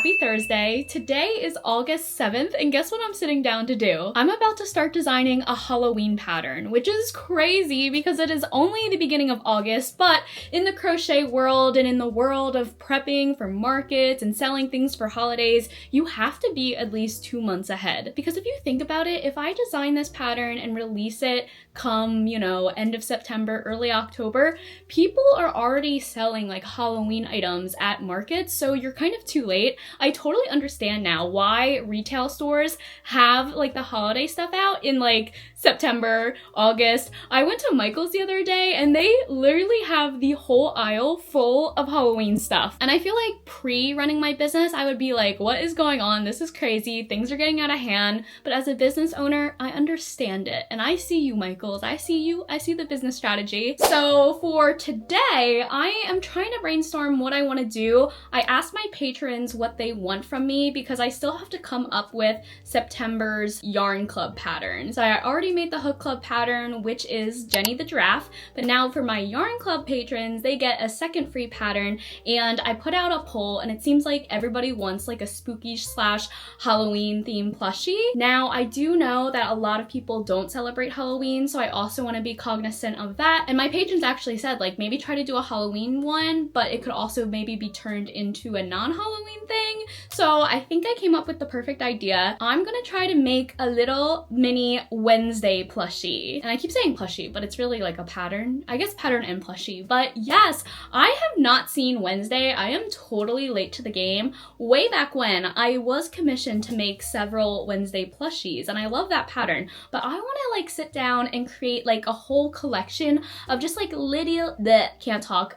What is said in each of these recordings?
Happy Thursday. Today is August 7th, and guess what I'm sitting down to do? I'm about to start designing a Halloween pattern, which is crazy because it is only the beginning of August, but in the crochet world and in the world of prepping for markets and selling things for holidays, you have to be at least 2 months ahead. Because if you think about it, if I design this pattern and release it come, end of September, early October, people are already selling like Halloween items at markets, so you're kind of too late. I totally understand now why retail stores have like the holiday stuff out in like September, August. I went to Michael's the other day and they literally have the whole aisle full of Halloween stuff. And I feel like pre-running my business, I would be like, what is going on? This is crazy. Things are getting out of hand. But as a business owner, I understand it. And I see you, Michaels. I see you. I see the business strategy. So for today, I am trying to brainstorm what I want to do. I asked my patrons what they want from me because I still have to come up with September's yarn club pattern. So I already made the hook club pattern, which is Jenny the Giraffe, but now for my yarn club patrons, they get a second free pattern, and I put out a poll and it seems like everybody wants like a spooky / Halloween themed plushie. Now I do know that a lot of people don't celebrate Halloween, so I also want to be cognizant of that, and my patrons actually said like maybe try to do a Halloween one, but it could also maybe be turned into a non-Halloween thing. So I think I came up with the perfect idea. I'm gonna try to make a little mini Wednesday plushie. And I keep saying plushie, but it's really like a pattern. I guess pattern and plushie. But yes, I have not seen Wednesday. I am totally late to the game. Way back when, I was commissioned to make several Wednesday plushies, and I love that pattern. But I want to like sit down and create like a whole collection of just like little,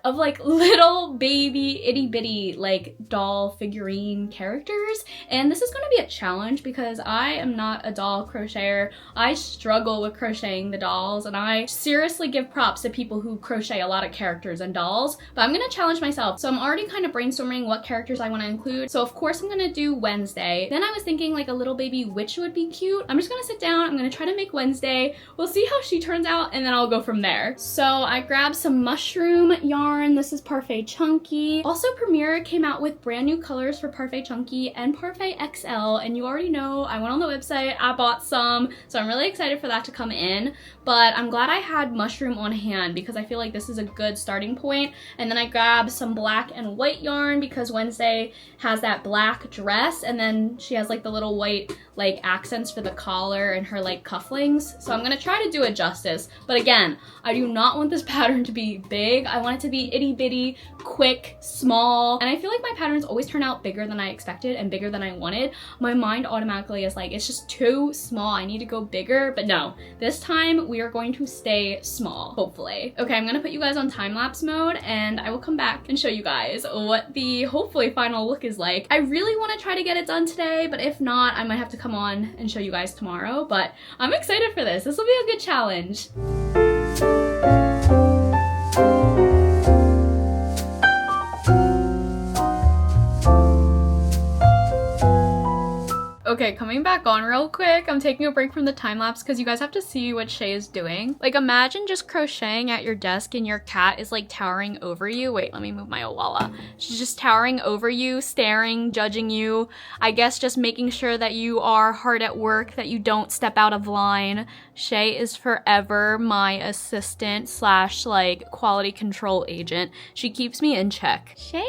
of like little baby itty bitty like doll figurine characters. And this is going to be a challenge because I am not a doll crocheter. I struggle with crocheting the dolls, and I seriously give props to people who crochet a lot of characters and dolls, but I'm gonna challenge myself. So I'm already kind of brainstorming what characters I want to include. So of course I'm gonna do Wednesday. Then I was thinking like a little baby witch would be cute. I'm just gonna sit down, I'm gonna try to make Wednesday. We'll see how she turns out, and then I'll go from there. So I grabbed some mushroom yarn. This is Parfait Chunky. Also, Premier came out with brand new colors for Parfait Chunky and Parfait XL, and you already know I went on the website, I bought some, so I'm really excited for that to come in. But I'm glad I had mushroom on hand because I feel like this is a good starting point. And then I grabbed some black and white yarn because Wednesday has that black dress, and then she has like the little white like accents for the collar and her like cufflinks. So I'm gonna try to do it justice. But again, I do not want this pattern to be big. I want it to be itty bitty, quick, small. And I feel like my patterns always turn out bigger than I expected and bigger than I wanted. My mind automatically is like, it's just too small. I need to go bigger. But no, this time we are going to stay small, hopefully. Okay, I'm gonna put you guys on time-lapse mode, and I will come back and show you guys what the hopefully final look is like. I really want to try to get it done today, but if not, I might have to come on and show you guys tomorrow. But I'm excited for this. This will be a good challenge. Okay, coming back on real quick, I'm taking a break from the time lapse because you guys have to see what Shay is doing. Like, imagine just crocheting at your desk and your cat is like towering over you. Wait, let me move my Owala. She's just towering over you, staring, judging you. I guess just making sure that you are hard at work, that you don't step out of line. Shay is forever my assistant / like quality control agent. She keeps me in check. Shay!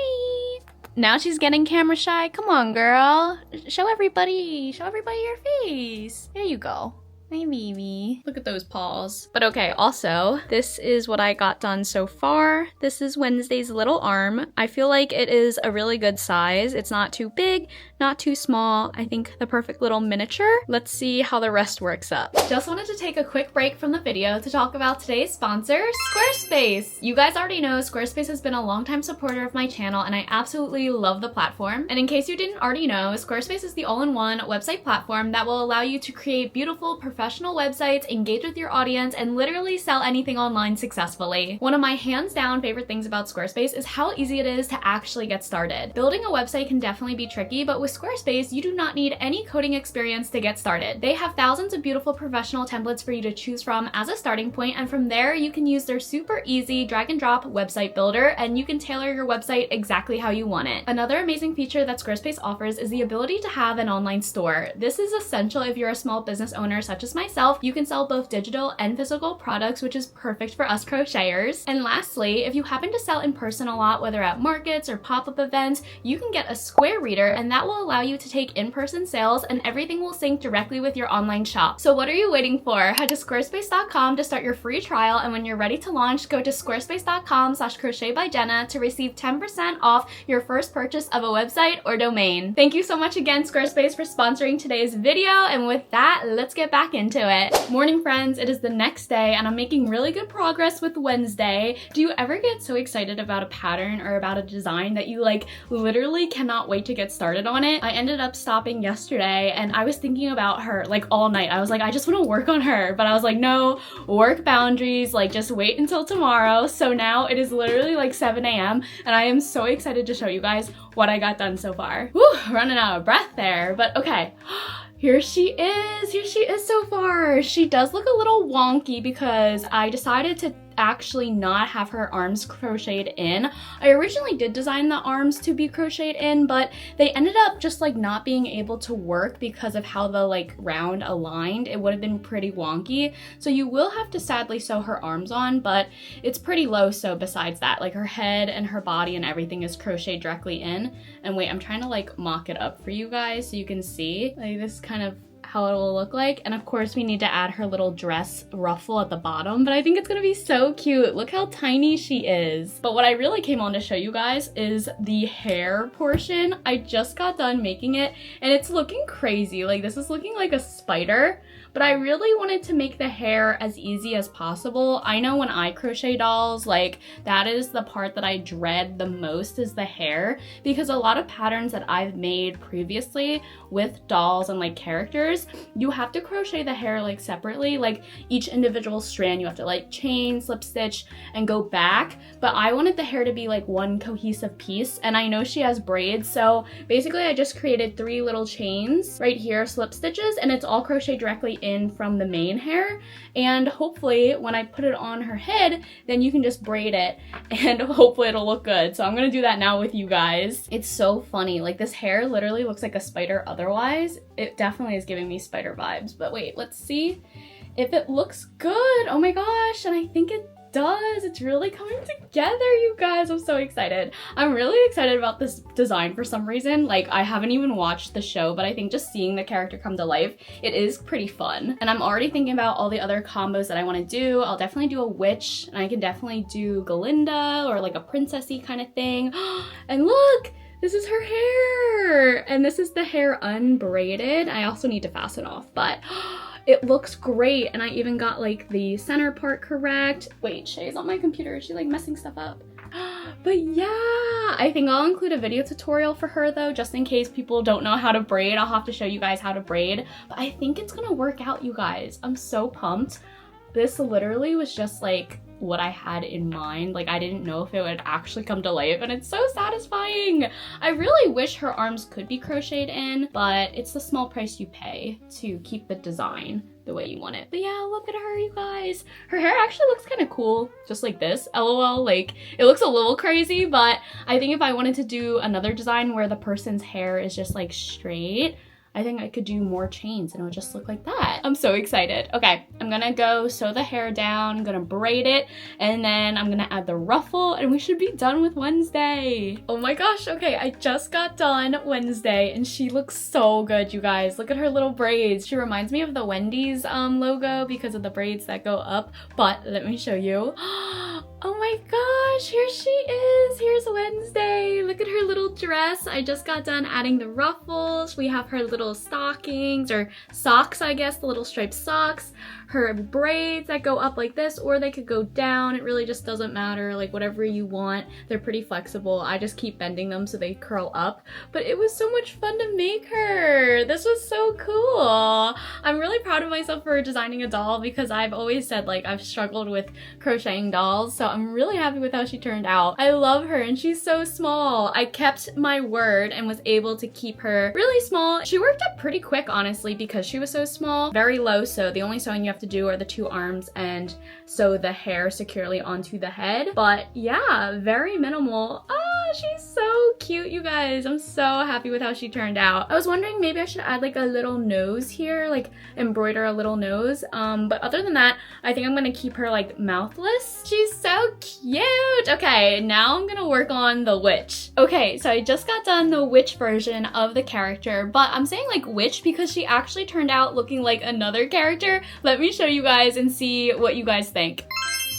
Now she's getting camera shy. Come on, girl. Show everybody your face. There you go. Hi, baby. Look at those paws. But okay, also, this is what I got done so far. This is Wednesday's little arm. I feel like it is a really good size. It's not too big, not too small. I think the perfect little miniature. Let's see how the rest works up. Just wanted to take a quick break from the video to talk about today's sponsor, Squarespace. You guys already know Squarespace has been a longtime supporter of my channel, and I absolutely love the platform. And in case you didn't already know, Squarespace is the all-in-one website platform that will allow you to create beautiful, professional professional websites, engage with your audience, and literally sell anything online successfully. One of my hands down favorite things about Squarespace is how easy it is to actually get started. Building a website can definitely be tricky, but with Squarespace, you do not need any coding experience to get started. They have thousands of beautiful professional templates for you to choose from as a starting point, and from there you can use their super easy drag and drop website builder, and you can tailor your website exactly how you want it. Another amazing feature that Squarespace offers is the ability to have an online store. This is essential if you're a small business owner such as myself. You can sell both digital and physical products, which is perfect for us crocheters. And lastly, if you happen to sell in person a lot, whether at markets or pop-up events, you can get a Square Reader, and that will allow you to take in-person sales, and everything will sync directly with your online shop. So what are you waiting for? Head to squarespace.com to start your free trial, and when you're ready to launch, go to squarespace.com/crochetbyjenna to receive 10% off your first purchase of a website or domain. Thank you so much again, Squarespace, for sponsoring today's video, and with that, let's get back into it. Morning, friends. It is the next day, and I'm making really good progress with Wednesday. Do you ever get so excited about a pattern or about a design that you literally cannot wait to get started on it? I ended up stopping yesterday, and I was thinking about her all night. I was like, I just want to work on her, but I was like, no, work boundaries, just wait until tomorrow. So now it is literally 7 a.m. and I am so excited to show you guys what I got done so far. Whew, running out of breath there, but okay. Here she is so far. She does look a little wonky because I decided to actually not have her arms crocheted in. I originally did design the arms to be crocheted in, but they ended up just not being able to work because of how the round aligned. It would have been pretty wonky. So you will have to sadly sew her arms on, but it's pretty low. So besides that, her head and her body and everything is crocheted directly in. And wait, I'm trying to mock it up for you guys so you can see. This is kind of how it will look like. And of course we need to add her little dress ruffle at the bottom, but I think it's gonna be so cute. Look how tiny she is. But what I really came on to show you guys is the hair portion. I just got done making it and it's looking crazy. This is looking like a spider, but I really wanted to make the hair as easy as possible. I know when I crochet dolls, that is the part that I dread the most, is the hair, because a lot of patterns that I've made previously with dolls and characters, you have to crochet the hair separately. Each individual strand you have to chain, slip stitch, and go back. But I wanted the hair to be one cohesive piece, and I know she has braids, so basically I just created 3 little chains right here, slip stitches, and it's all crocheted directly in from the main hair. And hopefully when I put it on her head, then you can just braid it and hopefully it'll look good. So I'm gonna do that now with you guys. It's so funny, this hair literally looks like a spider otherwise. It definitely is giving me spider vibes, but wait, let's see if it looks good. Oh my gosh, and I think it does. It's really coming together, you guys. I'm so excited. I'm really excited about this design for some reason. I haven't even watched the show, but I think just seeing the character come to life, it is pretty fun. And I'm already thinking about all the other combos that I want to do. I'll definitely do a witch, and I can definitely do Galinda or a princessy kind of thing. And look, this is her hair, and this is the hair unbraided. I also need to fasten off, but it looks great. And I even got the center part correct. Wait, Shay's on my computer. Is she messing stuff up? But yeah, I think I'll include a video tutorial for her though, just in case people don't know how to braid. I'll have to show you guys how to braid, but I think it's gonna work out, you guys. I'm so pumped. This literally was just what I had in mind. I didn't know if it would actually come to life, and it's so satisfying. I really wish her arms could be crocheted in, but it's the small price you pay to keep the design the way you want it. But yeah, look at her, you guys. Her hair actually looks kind of cool, just like this. LOL, it looks a little crazy, but I think if I wanted to do another design where the person's hair is just straight, I think I could do more chains and it would just look like that. I'm so excited. Okay, I'm gonna go sew the hair down, I'm gonna braid it, and then I'm gonna add the ruffle, and we should be done with Wednesday. Oh my gosh, okay, I just got done Wednesday, and she looks so good, you guys. Look at her little braids. She reminds me of the Wendy's logo because of the braids that go up, but let me show you. Oh my gosh, here she is. Here's Wednesday. Look at her little dress. I just got done adding the ruffles. We have her little stockings, or socks, I guess, the little striped socks. Her braids that go up like this, or they could go down. It really just doesn't matter, whatever you want. They're pretty flexible. I just keep bending them so they curl up. But it was so much fun to make her. This was so cool. I'm really really proud of myself for designing a doll because I've always said like I've struggled with crocheting dolls, so I'm really happy with how she turned out. I love her and she's so small. I kept my word and was able to keep her really small. She worked up pretty quick, honestly, because she was so small. Very low sew. The only sewing you have to do are the 2 arms and sew the hair securely onto the head. But yeah, very minimal. Oh, she's so cute, you guys. I'm so happy with how she turned out. I was wondering maybe I should add like a little nose here, like embroider a little nose. But other than that, I think I'm gonna keep her like mouthless. She's so cute. Okay, now I'm gonna work on the witch. Okay, so I just got done the witch version of the character, but I'm saying like witch because she actually turned out looking like another character. Let me show you guys and see what you guys think.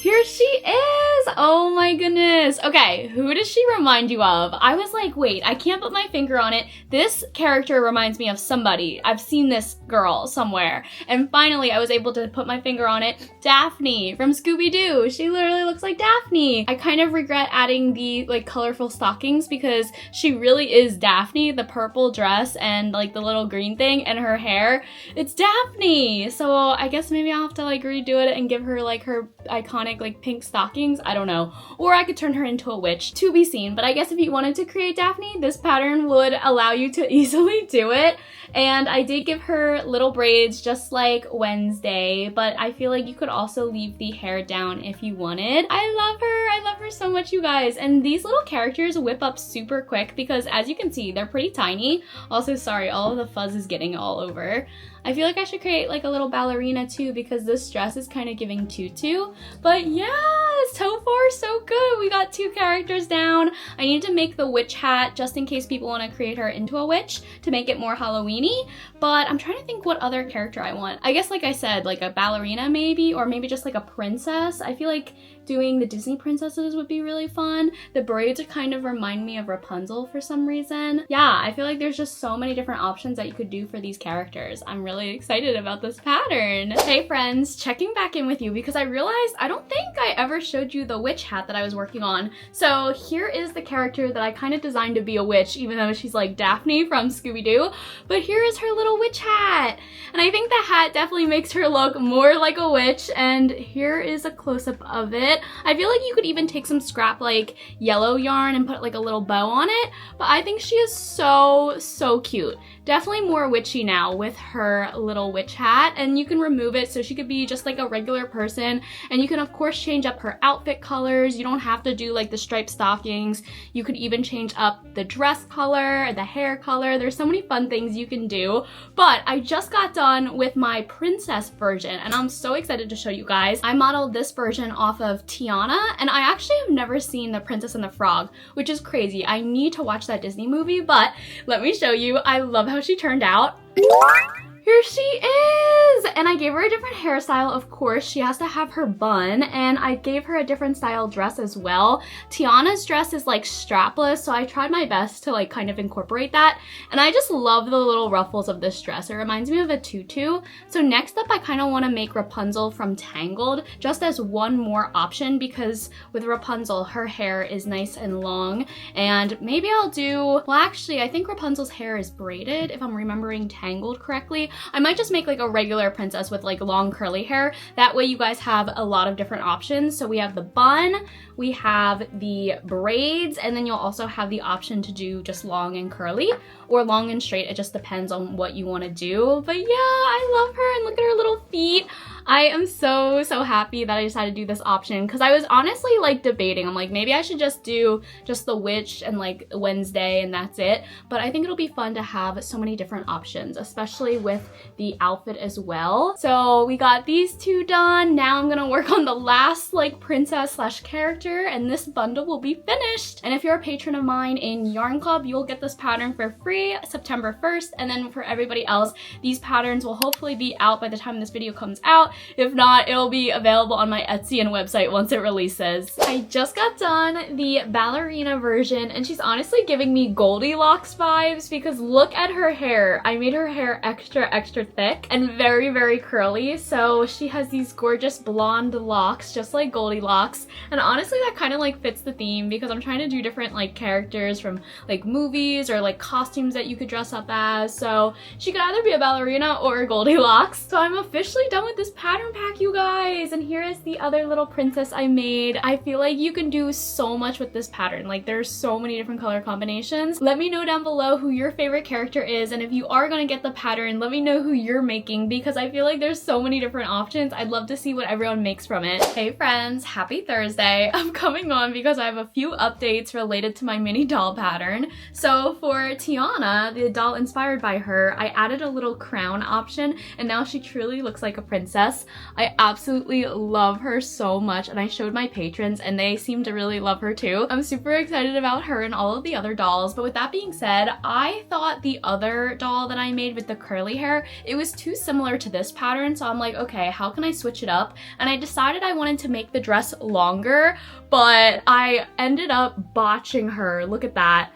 Here she is! Oh my goodness. Okay, who does she remind you of? I was like, wait, I can't put my finger on it. This character reminds me of somebody. I've seen this girl somewhere. And finally, I was able to put my finger on it. Daphne from Scooby-Doo. She literally looks like Daphne. I kind of regret adding the like colorful stockings because she really is Daphne, the purple dress and like the little green thing and her hair. It's Daphne! So I guess maybe I'll have to like redo it and give her like her iconic like pink stockings. I don't know. Or I could turn her into a witch. To be seen. But I guess if you wanted to create Daphne, this pattern would allow you to easily do it. And I did give her little braids just like Wednesday, but I feel like you could also leave the hair down if you wanted. I love her. I love her so much, you guys. And these little characters whip up super quick because as you can see, they're pretty tiny. Also, sorry, all of the fuzz is getting all over. I feel like I should create like a little ballerina too because this dress is kind of giving tutu. But yeah, so far so good. We got 2 characters down. I need to make the witch hat just in case people want to create her into a witch to make it more Halloween-y. But I'm trying to think what other character I want. I guess like I said, like a ballerina maybe, or maybe just like a princess. I feel like doing the Disney princesses would be really fun. The braids kind of remind me of Rapunzel for some reason. Yeah, I feel like there's just so many different options that you could do for these characters. I'm really excited about this pattern. Hey friends, checking back in with you because I realized I don't think I ever showed you the witch hat that I was working on. So here is the character that I kind of designed to be a witch, even though she's like Daphne from Scooby-Doo. But here is her little witch hat. And I think the hat definitely makes her look more like a witch. And here is a close-up of it. I feel like you could even take some scrap like yellow yarn and put like a little bow on it, but I think she is so cute. Definitely more witchy now with her little witch hat, and you can remove it so she could be just like a regular person, and you can of course change up her outfit colors. You don't have to do like the striped stockings. You could even change up the dress color, the hair color. There's so many fun things you can do, but I just got done with my princess version and I'm so excited to show you guys. I modeled this version off of Tiana, and I actually have never seen The Princess and the Frog, which is crazy. I need to watch that Disney movie, but let me show you. I love how she turned out. Here she is! And I gave her a different hairstyle, of course. She has to have her bun, and I gave her a different style dress as well. Tiana's dress is like strapless, so I tried my best to like kind of incorporate that. And I just love the little ruffles of this dress. It reminds me of a tutu. So next up, I kind of want to make Rapunzel from Tangled, just as one more option, because with Rapunzel, her hair is nice and long. And maybe I'll do, well actually, I think Rapunzel's hair is braided, if I'm remembering Tangled correctly. I might just make like a regular princess with like long curly hair. That way you guys have a lot of different options. So we have the bun, we have the braids, and then you'll also have the option to do just long and curly or long and straight. It just depends on what you want to do. But yeah, I love her, and look at her little feet. I am so happy that I decided to do this option because I was honestly like debating. I'm like, maybe I should just do just the witch and like Wednesday and that's it. But I think it'll be fun to have so many different options, especially with the outfit as well. So we got these 2 done. Now I'm gonna work on the last like princess slash character, and this bundle will be finished. And if you're a patron of mine in Yarn Club, you'll get this pattern for free September 1st. And then for everybody else, these patterns will hopefully be out by the time this video comes out. If not, it'll be available on my Etsy and website once it releases. I just got done the ballerina version, and she's honestly giving me Goldilocks vibes because look at her hair. I made her hair extra thick and very curly, so she has these gorgeous blonde locks just like Goldilocks, and honestly that kind of like fits the theme because I'm trying to do different like characters from like movies or like costumes that you could dress up as, so she could either be a ballerina or a Goldilocks. So I'm officially done with this pattern pack, you guys, and here is the other little princess I made. I feel like you can do so much with this pattern. Like there's so many different color combinations. Let me know down below who your favorite character is, and if you are gonna get the pattern, let me know who you're making because I feel like there's so many different options. I'd love to see what everyone makes from it. Hey friends, happy Thursday. I'm coming on because I have a few updates related to my mini doll pattern. So for Tiana, the doll inspired by her, I added a little crown option and now she truly looks like a princess. I absolutely love her so much, and I showed my patrons and they seem to really love her too. I'm super excited about her and all of the other dolls, but with that being said, I thought the other doll that I made with the curly hair, it was too similar to this pattern, so I'm like, okay, how can I switch it up? And I decided I wanted to make the dress longer, but I ended up botching her. Look at that.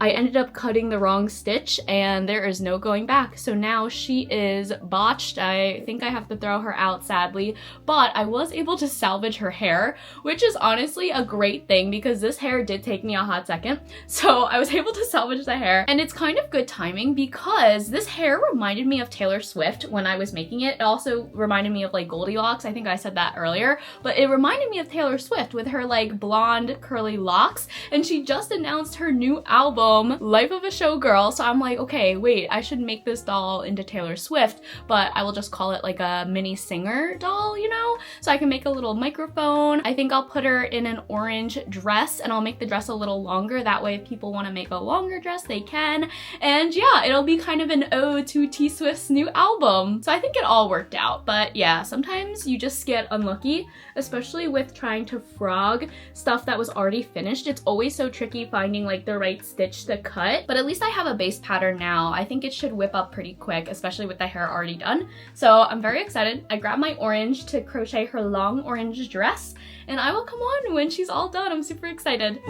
I ended up cutting the wrong stitch and there is no going back. So now she is botched. I think I have to throw her out sadly, but I was able to salvage her hair, which is honestly a great thing because this hair did take me a hot second. So I was able to salvage the hair, and it's kind of good timing because this hair reminded me of Taylor Swift when I was making it. It also reminded me of like Goldilocks. I think I said that earlier, but it reminded me of Taylor Swift with her like blonde curly locks, and she just announced her new album, Life of a Showgirl, so I'm like, okay, wait, I should make this doll into Taylor Swift, but I will just call it like a mini singer doll, you know? So I can make a little microphone. I think I'll put her in an orange dress and I'll make the dress a little longer. That way if people want to make a longer dress, they can. And yeah, it'll be kind of an ode to T Swift's new album. So I think it all worked out, but yeah, sometimes you just get unlucky, especially with trying to frog stuff that was already finished. It's always so tricky finding like the right stitch to cut, but at least I have a base pattern now. I think it should whip up pretty quick, especially with the hair already done. So I'm very excited. I grabbed my orange to crochet her long orange dress, and I will come on when she's all done. I'm super excited.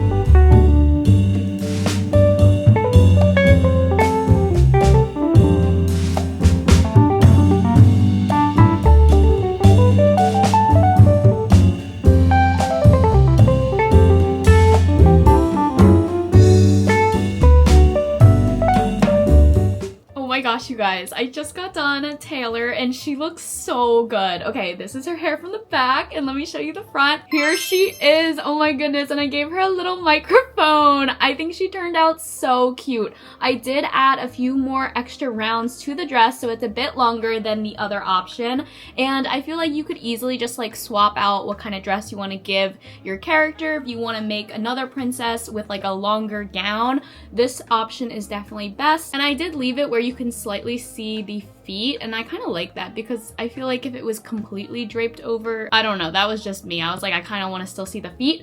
Gosh, you guys, I just got done Taylor and she looks so good. Okay, this is her hair from the back and let me show you the front. Here she is. Oh my goodness, and I gave her a little microphone. I think she turned out so cute. I did add a few more extra rounds to the dress so it's a bit longer than the other option, and I feel like you could easily just like swap out what kind of dress you want to give your character. If you want to make another princess with like a longer gown, this option is definitely best. And I did leave it where you can slightly see the feet, and I kind of like that because I feel like if it was completely draped over, I don't know, that was just me. I was like, I kind of want to still see the feet,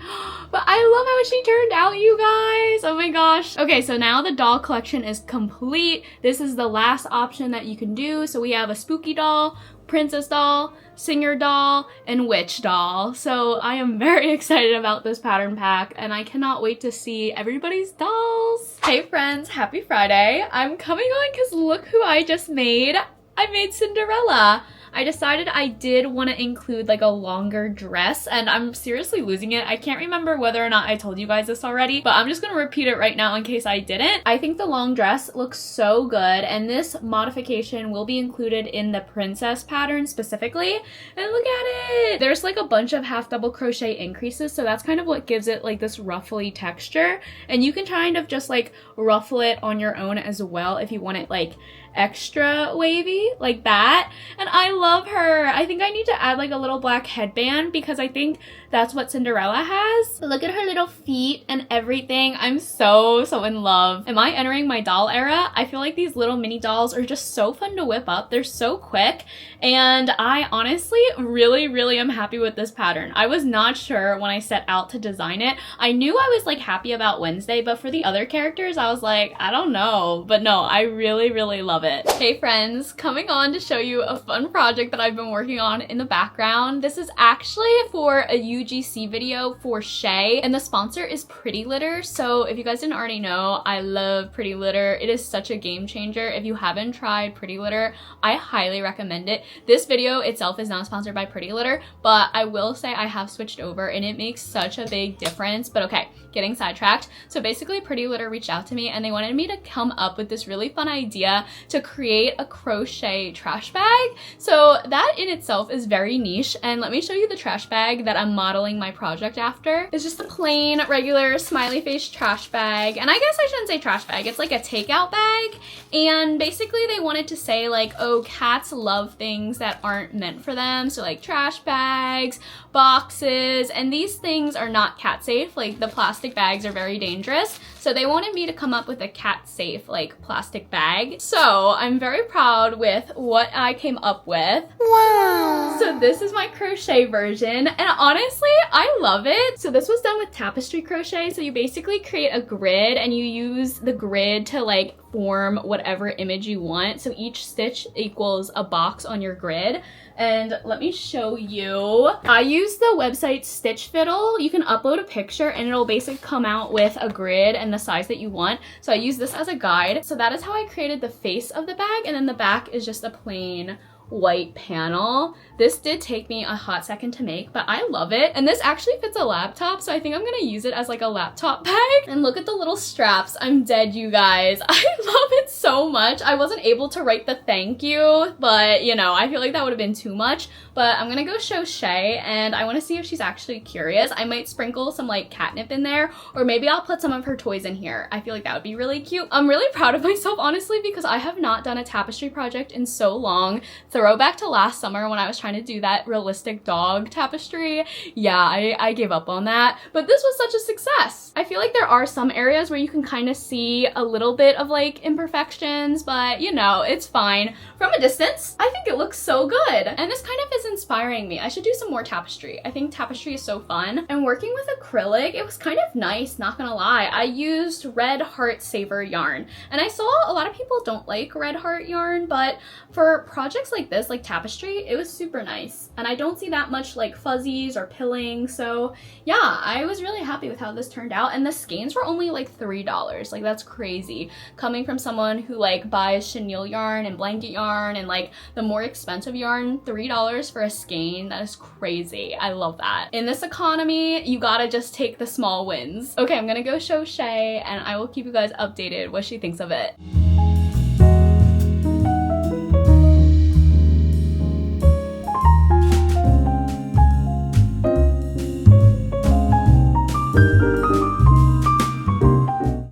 but I love how she turned out, you guys. Oh my gosh. Okay, so now the doll collection is complete. This is the last option that you can do. So we have a spooky doll, princess doll, singer doll, and witch doll. So I am very excited about this pattern pack and I cannot wait to see everybody's dolls. Hey friends, happy Friday. I'm coming on because look who I just made. I made Cinderella. I decided I did want to include like a longer dress, and I'm seriously losing it. I can't remember whether or not I told you guys this already, but I'm just gonna repeat it right now in case I didn't. I think the long dress looks so good, and this modification will be included in the princess pattern specifically. And look at it! There's like a bunch of half double crochet increases, so that's kind of what gives it like this ruffly texture, and you can kind of just like ruffle it on your own as well if you want it like extra wavy like that. And I love her. I think I need to add like a little black headband because I think that's what Cinderella has. Look at her little feet and everything. I'm so in love. Am I entering my doll era? I feel like these little mini dolls are just so fun to whip up. They're so quick, and I honestly really am happy with this pattern. I was not sure when I set out to design it. I knew I was like happy about Wednesday, but for the other characters I was like, I don't know. But no, I really love it. it. Hey friends, coming on to show you a fun project that I've been working on in the background. This is actually for a UGC video for Shay, and the sponsor is Pretty Litter. So if you guys didn't already know, I love Pretty Litter. It is such a game changer. If you haven't tried Pretty Litter, I highly recommend it. This video itself is not sponsored by Pretty Litter, but I will say I have switched over and it makes such a big difference. But okay, getting sidetracked. So basically Pretty Litter reached out to me and they wanted me to come up with this really fun idea to create a crochet trash bag. So that in itself is very niche, and let me show you the trash bag that I'm modeling my project after. It's just a plain regular smiley face trash bag, and I guess I shouldn't say trash bag, it's like a takeout bag. And basically they wanted to say like, oh, cats love things that aren't meant for them, so like trash bags, boxes, and these things are not cat safe. Like the plastic bags are very dangerous, so they wanted me to come up with a cat safe like plastic bag. So I'm very proud with what I came up with. Wow. So this is my crochet version, and honestly I love it. So this was done with Tapestry crochet. So you basically create a grid and you use the grid to like form whatever image you want. So each stitch equals a box on your grid. And let me show you. I use the website Stitch Fiddle. You can upload a picture and it'll basically come out with a grid and the size that you want. So I use this as a guide. So that is how I created the face of the bag, and then the back is just a plain white panel. This did take me a hot second to make, but I love it. And this actually fits a laptop, so I think I'm gonna use it as like a laptop bag. And look at the little straps. I'm dead, you guys. I love it so much. I wasn't able to write the thank you, but you know, I feel like that would have been too much. But I'm gonna go show Shay, and I wanna see if she's actually curious. I might sprinkle some like catnip in there, or maybe I'll put some of her toys in here. I feel like that would be really cute. I'm really proud of myself, honestly, because I have not done a tapestry project in so long. Throwback to last summer when I was trying to do that realistic dog tapestry. Yeah, I gave up on that, but this was such a success. I feel like there are some areas where you can kind of see a little bit of like imperfections, but you know, it's fine. From a distance, I think it looks so good. And this kind of is inspiring me. I should do some more tapestry. I think tapestry is so fun. And working with acrylic, it was kind of nice, not gonna lie. I used Red Heart Saver yarn, and I saw a lot of people don't like Red Heart yarn, but for projects like this, like tapestry, it was super nice. And I don't see that much like fuzzies or pilling, so yeah, I was really happy with how this turned out. And the skeins were only like $3. Like that's crazy. Coming from someone who like buys chenille yarn and blanket yarn and like the more expensive yarn, $3 for a skein, that is crazy. I love that. In this economy, you gotta just take the small wins. Okay, I'm gonna go show Shay and I will keep you guys updated what she thinks of it.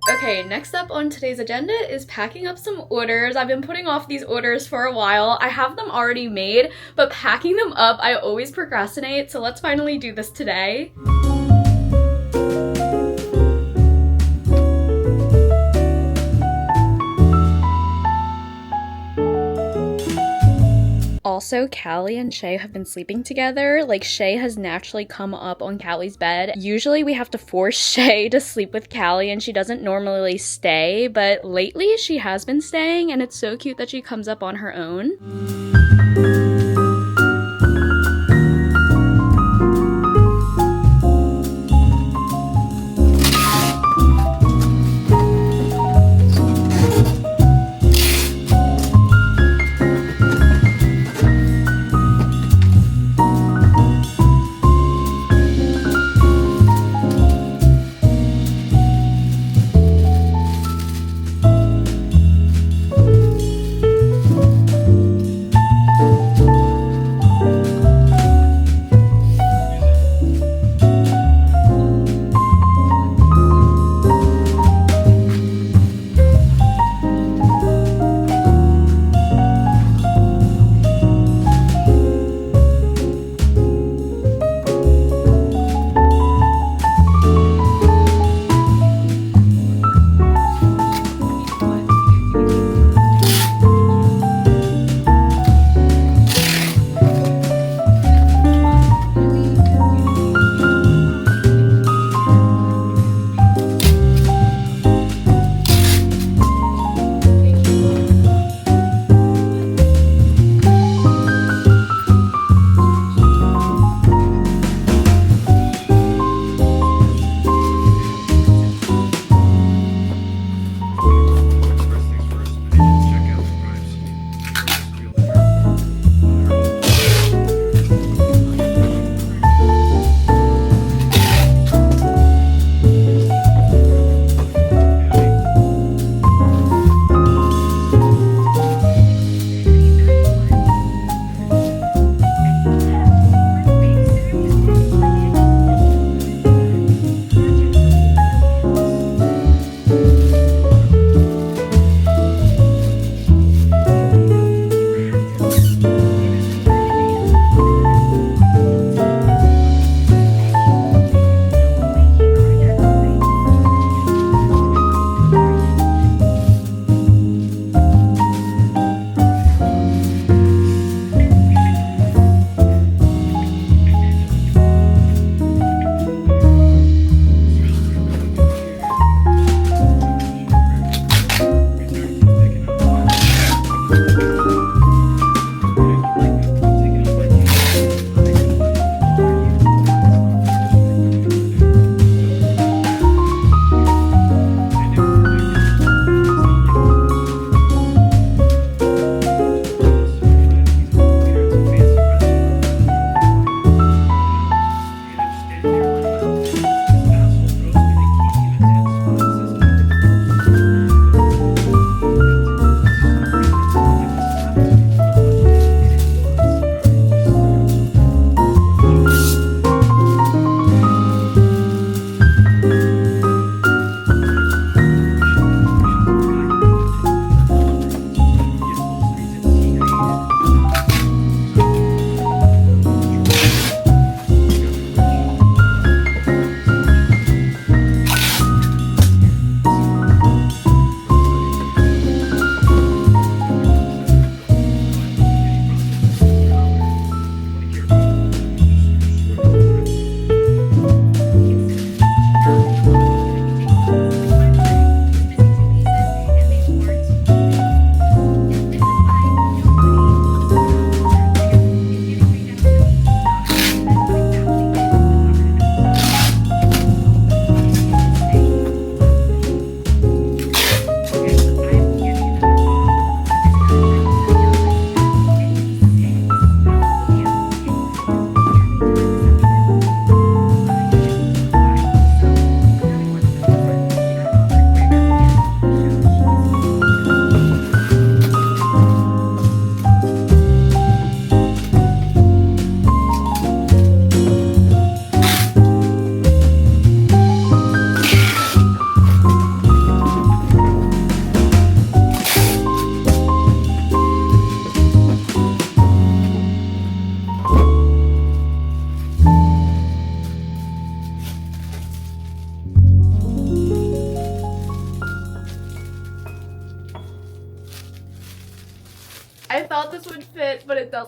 Okay, next up on today's agenda is packing up some orders. I've been putting off these orders for a while. I have them already made, but packing them up, I always procrastinate, so let's finally do this today. Also, Callie and Shay have been sleeping together. Like, Shay has naturally come up on Callie's bed. Usually we have to force Shay to sleep with Callie, and she doesn't normally stay, but lately she has been staying, and it's so cute that she comes up on her own.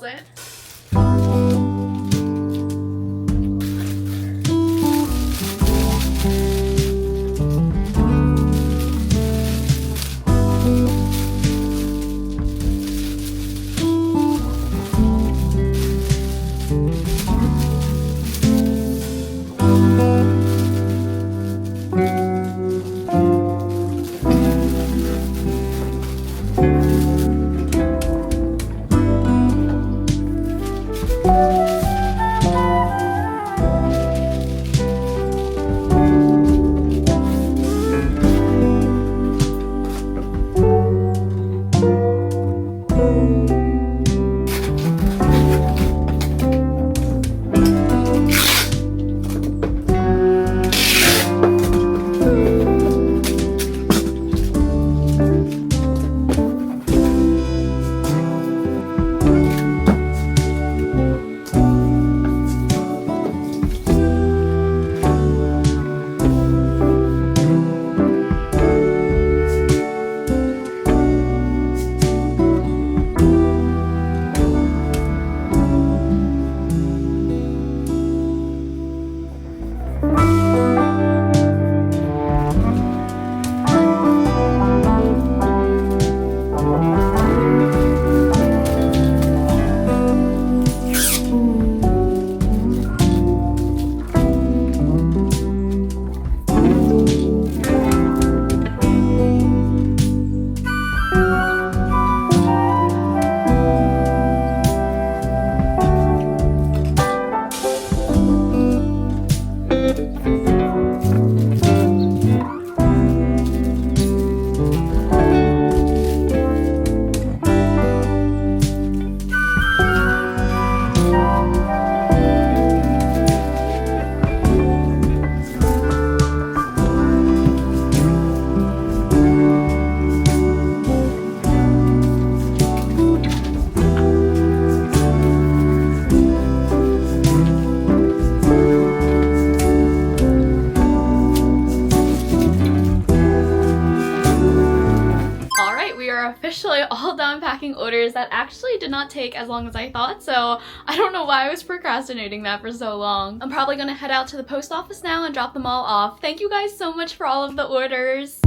nails it. Officially all done packing orders. That actually did not take as long as I thought, so I don't know why I was procrastinating that for so long. I'm probably gonna head out to the post office now and drop them all off. Thank you guys so much for all of the orders.